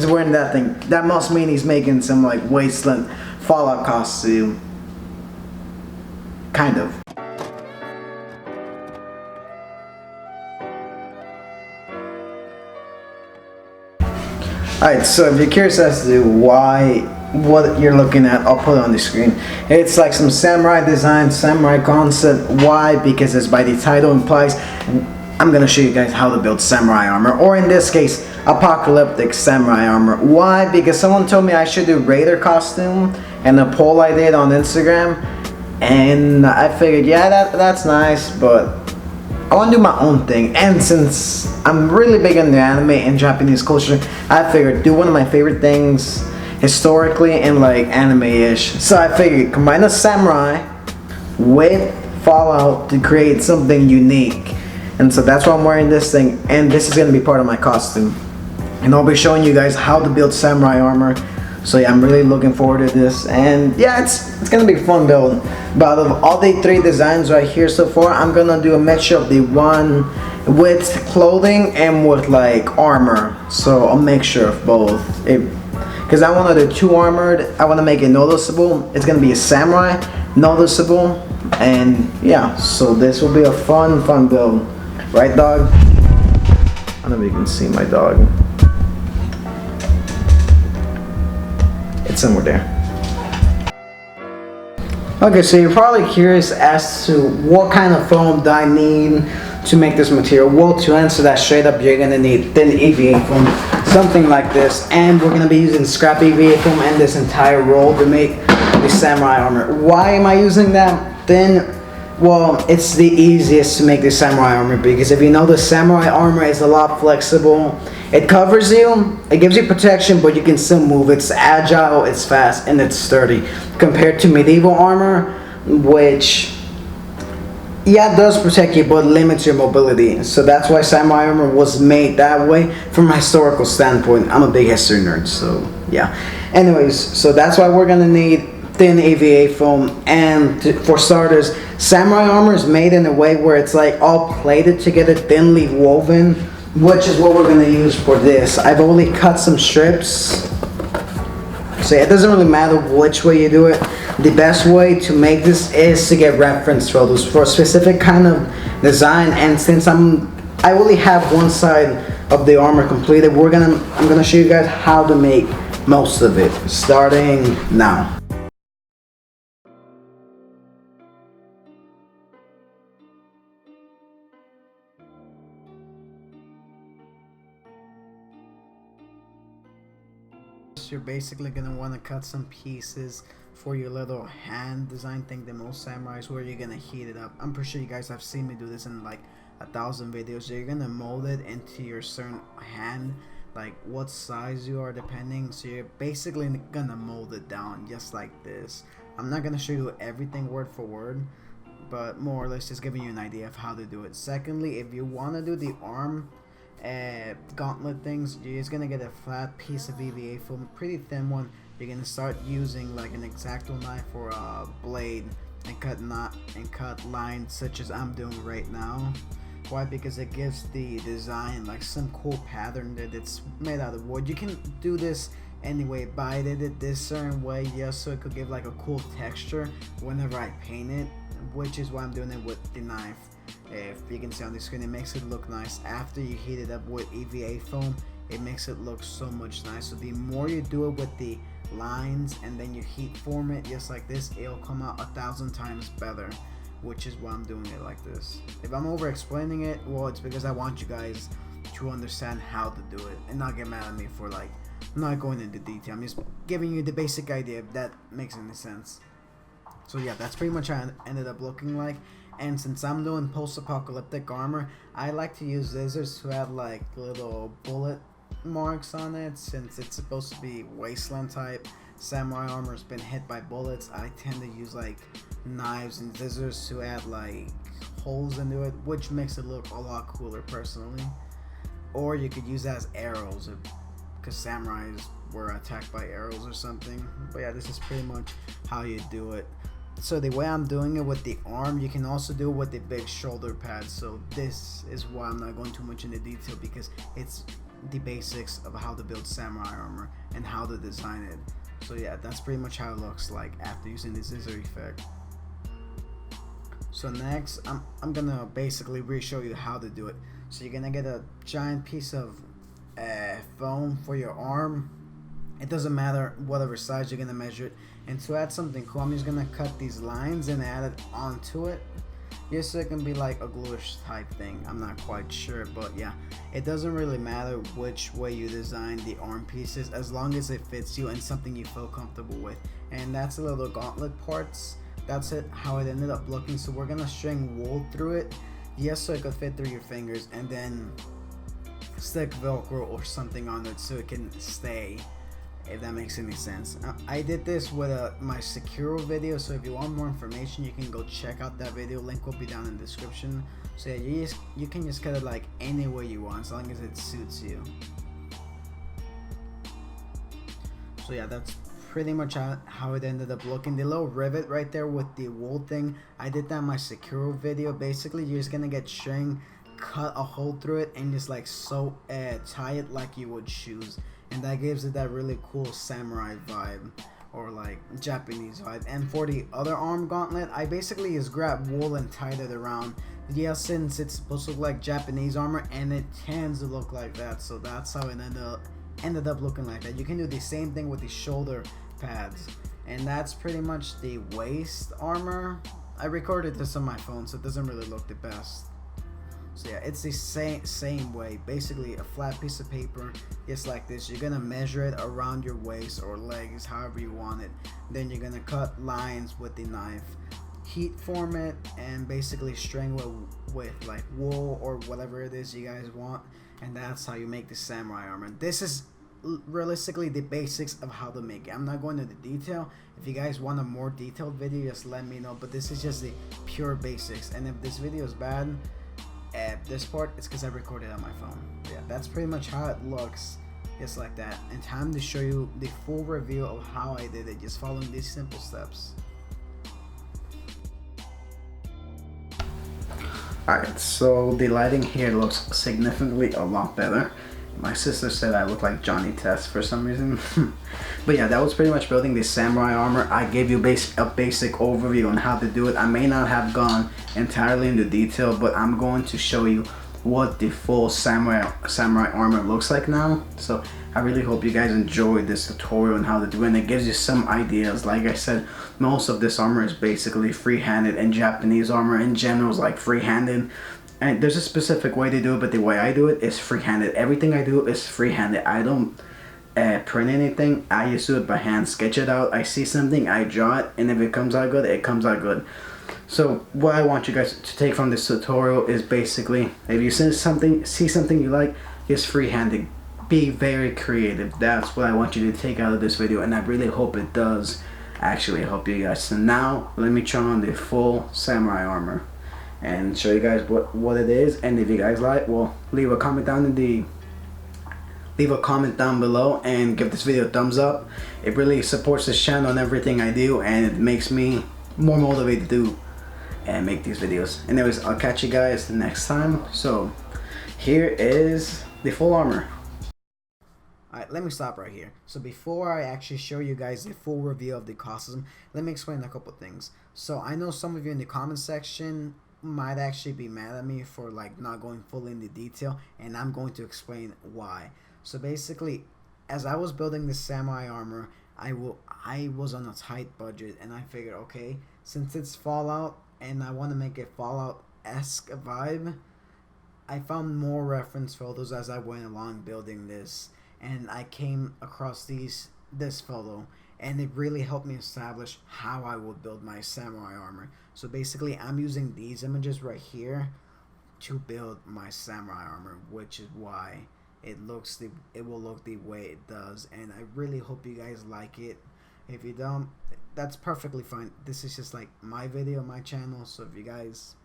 he's wearing that thing. That must mean he's making some like wasteland Fallout costume. Kind of. Alright, so if you're curious as to what you're looking at, I'll put it on the screen. It's like some samurai design, samurai concept. Why? Because as by the title implies, I'm gonna show you guys how to build samurai armor, or in this case, apocalyptic samurai armor. Why? Because someone told me I should do raider costume, and a poll I did on Instagram, and I figured, yeah, that's nice, but I want to do my own thing. And since I'm really big into anime and Japanese culture, I figured do one of my favorite things historically and like anime-ish. So I figured combine a samurai with Fallout to create something unique. And so that's why I'm wearing this thing, and this is going to be part of my costume. And I'll be showing you guys how to build samurai armor. So yeah, I'm really looking forward to this, and yeah, it's gonna be fun building. But out of all the 3 designs right here so far, I'm gonna do a mixture of the one with clothing and with like armor. So a mixture of both. Because I want to do 2 armored. I want to make it noticeable. It's gonna be a samurai, noticeable, and yeah. So this will be a fun build, right, dog? I don't know if you can see my dog. It's somewhere there. Okay, so you're probably curious as to what kind of foam do I need to make this material. Well, to answer that straight up, you're gonna need thin EVA foam, something like this, and we're gonna be using scrap EVA foam and this entire roll to make the samurai armor. Why am I using that thin? Well, it's the easiest to make the samurai armor, because if you know, the samurai armor is a lot flexible. It covers you, it gives you protection, but you can still move. It's agile, it's fast, and it's sturdy. Compared to medieval armor, which, yeah, it does protect you, but limits your mobility. So that's why samurai armor was made that way from a historical standpoint. I'm a big history nerd, so yeah. Anyways, so that's why we're gonna need thin EVA foam, and for starters, samurai armor is made in a way where it's like all plated together, thinly woven, which is what we're going to use for this. I've only cut some strips, so it doesn't really matter which way you do it. The best way to make this is to get reference photos for a specific kind of design, and since I only have one side of the armor completed, I'm gonna show you guys how to make most of it, starting now. You're basically gonna want to cut some pieces for your little hand design thing. The most samurais, where you're gonna heat it up. I'm pretty sure you guys have seen me do this in like 1,000 videos. So you're gonna mold it into your certain hand, like what size you are depending. So you're basically gonna mold it down just like this. I'm not gonna show you everything word for word, but more or less just giving you an idea of how to do it. Secondly, if you want to do the arm gauntlet things, you're just gonna get a flat piece of EVA foam, pretty thin one. You're gonna start using like an X-Acto knife or a blade and cut lines such as I'm doing right now. Why? Because it gives the design like some cool pattern that it's made out of wood. You can do this anyway, but I did it this certain way just so it could give like a cool texture whenever I paint it, which is why I'm doing it with the knife. If you can see on the screen, it makes it look nice. After you heat it up with EVA foam, it makes it look so much nice. So the more you do it with the lines and then you heat form it just like this, it'll come out 1,000 times better, which is why I'm doing it like this. If I'm over explaining it, well, it's because I want you guys to understand how to do it and not get mad at me for like not going into detail. I'm just giving you the basic idea, if that makes any sense. So yeah, that's pretty much how it ended up looking like. And since I'm doing post-apocalyptic armor, I like to use scissors to have like little bullet marks on it. Since it's supposed to be wasteland type samurai armor has been hit by bullets, I tend to use like knives and scissors to add like holes into it, which makes it look a lot cooler personally. Or you could use that as arrows, because samurais were attacked by arrows or something. But yeah, this is pretty much how you do it. So the way I'm doing it with the arm, you can also do it with the big shoulder pads. So this is why I'm not going too much into detail, because it's the basics of how to build samurai armor and how to design it. So yeah, that's pretty much how it looks like after using the scissor effect. So next, I'm gonna basically re-show you how to do it. So you're gonna get a giant piece of foam for your arm. It doesn't matter whatever size you're gonna measure it. And to add something cool, I'm just gonna cut these lines and add it onto it. Just so it can be like a gluish type thing. I'm not quite sure, but yeah, it doesn't really matter which way you design the arm pieces as long as it fits you and something you feel comfortable with. And that's the little gauntlet parts. That's it, how it ended up looking. So we're gonna string wool through it, yes, so it could fit through your fingers, and then stick Velcro or something on it so it can stay, if that makes any sense. I did this with my Securo video, so if you want more information, you can go check out that video. Link will be down in the description. So yeah, you can just cut it like any way you want, as long as it suits you. So yeah, that's pretty much how it ended up looking. The little rivet right there with the wool thing, I did that in my Securo video. Basically, you're just gonna get string, cut a hole through it, and just like tie it like you would shoes, and that gives it that really cool samurai vibe or like Japanese vibe. And for the other arm gauntlet, I basically just grabbed wool and tied it around. Yeah, since it's supposed to look like Japanese armor, and it tends to look like that, so that's how it ended up looking like that. You can do the same thing with the shoulder pads, and that's pretty much the waist armor. I recorded this on my phone, so it doesn't really look the best. So yeah, it's the same way. Basically a flat piece of paper, just like this. You're gonna measure it around your waist or legs, however you want it. Then you're gonna cut lines with the knife, heat form it, and basically string with like wool or whatever it is you guys want. And that's how you make the samurai armor. This is realistically the basics of how to make it. I'm not going into detail. If you guys want a more detailed video, just let me know, but this is just the pure basics. And if this video is bad at this part, it's because I recorded on my phone. Yeah, that's pretty much how it looks, just like that. And time to show you the full review of how I did it, just following these simple steps. Alright, so the lighting here looks significantly a lot better. My sister said I look like Johnny Test for some reason. But yeah, that was pretty much building the samurai armor. I gave you a basic overview on how to do it. I may not have gone entirely into detail, but I'm going to show you what the full samurai armor looks like now. So I really hope you guys enjoyed this tutorial on how to do it, and it gives you some ideas. Like I said, most of this armor is basically free-handed, and Japanese armor in general is like free-handed. And there's a specific way to do it, but the way I do it is free-handed. Everything I do is free-handed. I don't print anything. I just do it by hand, sketch it out. I see something, I draw it, and if it comes out good, it comes out good. So what I want you guys to take from this tutorial is basically, if you see something you like, just free-handed. Be very creative. That's what I want you to take out of this video, and I really hope it does actually help you guys. So now let me turn on the full samurai armor and show you guys what it is. And if you guys like, well, leave a comment down below and give this video a thumbs up. It really supports this channel and everything I do, and it makes me more motivated to do and make these videos. Anyways, I'll catch you guys next time. So here is the full armor. Alright, let me stop right here. So before I actually show you guys the full review of the costume, let me explain a couple things. So I know some of you in the comment section might actually be mad at me for like not going fully into detail, and I'm going to explain why. So basically, as I was building this samurai armor, I was on a tight budget, and I figured, okay, since it's Fallout and I want to make it Fallout-esque vibe, I found more reference photos as I went along building this, and I came across this photo, and it really helped me establish how I would build my samurai armor. So basically, I'm using these images right here to build my samurai armor, which is why it will look the way it does. And I really hope you guys like it. If you don't, that's perfectly fine. This is just like my video, my channel. So if you guys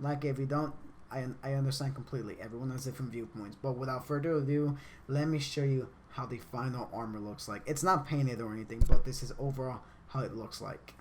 like it, if you don't, I understand completely. Everyone has different viewpoints. But without further ado, let me show you how the final armor looks like. It's not painted or anything, but this is overall how it looks like.